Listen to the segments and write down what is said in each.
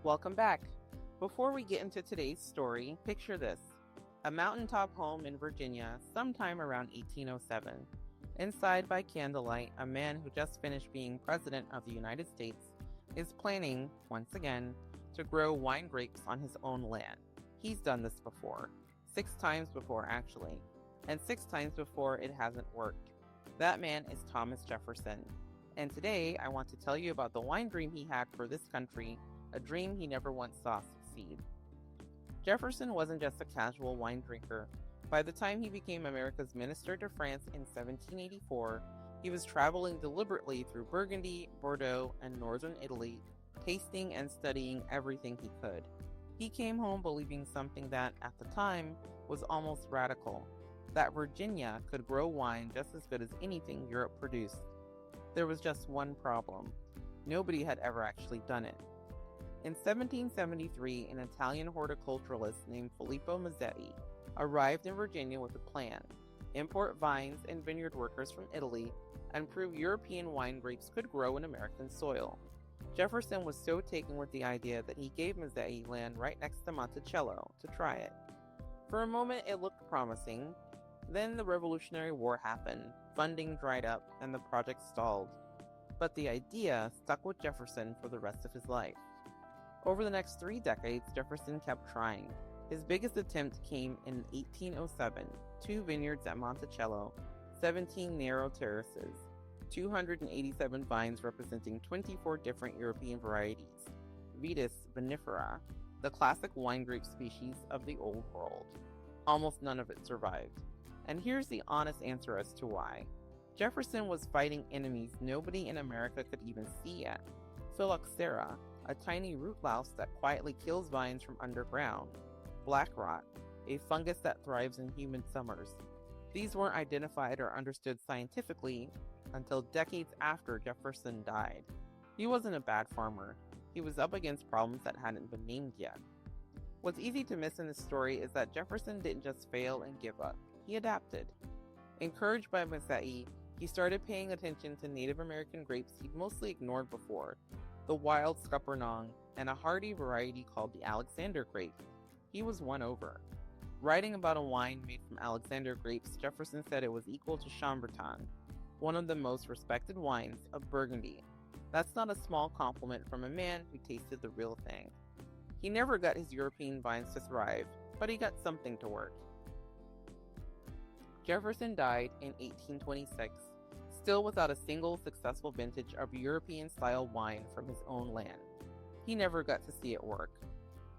Welcome back. Before we get into today's story, picture this. A mountaintop home in Virginia sometime around 1807. Inside by candlelight, a man who just finished being President of the United States is planning, once again, to grow wine grapes on his own land. He's done this before. 6 times before, actually. And 6 times before it hasn't worked. That man is Thomas Jefferson. And today, I want to tell you about the wine dream he had for this country, a dream he never once saw succeed. Jefferson wasn't just a casual wine drinker. By the time he became America's minister to France in 1784, he was traveling deliberately through Burgundy, Bordeaux, and northern Italy, tasting and studying everything he could. He came home believing something that, at the time, was almost radical, that Virginia could grow wine just as good as anything Europe produced. There was just one problem. Nobody had ever actually done it. In 1773, an Italian horticulturalist named Filippo Mazzei arrived in Virginia with a plan: import vines and vineyard workers from Italy and prove European wine grapes could grow in American soil. Jefferson was so taken with the idea that he gave Mazzei land right next to Monticello to try it. For a moment, it looked promising. Then the Revolutionary War happened, funding dried up, and the project stalled. But the idea stuck with Jefferson for the rest of his life. Over the next 3 decades, Jefferson kept trying. His biggest attempt came in 1807, 2 vineyards at Monticello, 17 narrow terraces, 287 vines representing 24 different European varieties, Vitis vinifera, the classic wine grape species of the Old World. Almost none of it survived. And here's the honest answer as to why. Jefferson was fighting enemies nobody in America could even see yet. Phylloxera, a tiny root louse that quietly kills vines from underground. Black rot, a fungus that thrives in humid summers. These weren't identified or understood scientifically until decades after Jefferson died. He wasn't a bad farmer. He was up against problems that hadn't been named yet. What's easy to miss in this story is that Jefferson didn't just fail and give up. He adapted. Encouraged by Mazzei, he started paying attention to Native American grapes he'd mostly ignored before, the wild Scuppernong, and a hardy variety called the Alexander grape. He was won over. Writing about a wine made from Alexander grapes, Jefferson said it was equal to Chambertin, one of the most respected wines of Burgundy. That's not a small compliment from a man who tasted the real thing. He never got his European vines to thrive, but he got something to work. Jefferson died in 1826, still without a single successful vintage of European-style wine from his own land. He never got to see it work.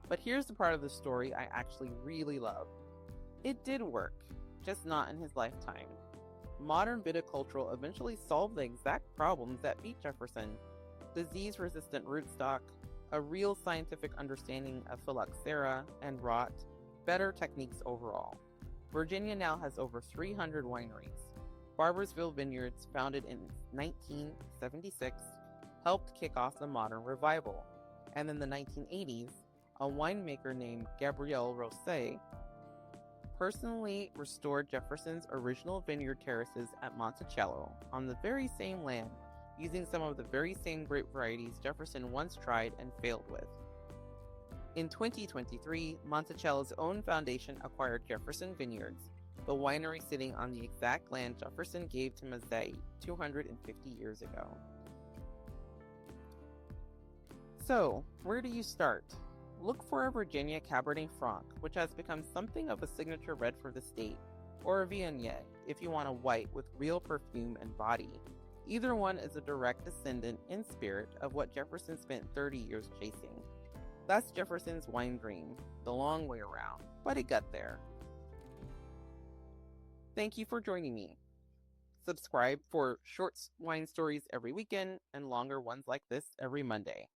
But here's the part of the story I actually really love. It did work, just not in his lifetime. Modern viticulture eventually solved the exact problems that beat Jefferson: disease-resistant rootstock, a real scientific understanding of phylloxera and rot, better techniques overall. Virginia now has over 300 wineries. Barboursville Vineyards, founded in 1976, helped kick off the modern revival. And in the 1980s, a winemaker named Gabriel Rosset personally restored Jefferson's original vineyard terraces at Monticello on the very same land, using some of the very same grape varieties Jefferson once tried and failed with. In 2023, Monticello's own foundation acquired Jefferson Vineyards, the winery sitting on the exact land Jefferson gave to Mazzei 250 years ago. So, where do you start? Look for a Virginia Cabernet Franc, which has become something of a signature red for the state, or a Viognier if you want a white with real perfume and body. Either one is a direct descendant in spirit of what Jefferson spent 30 years chasing. That's Jefferson's wine dream, the long way around, but it got there. Thank you for joining me. Subscribe for short wine stories every weekend and longer ones like this every Monday.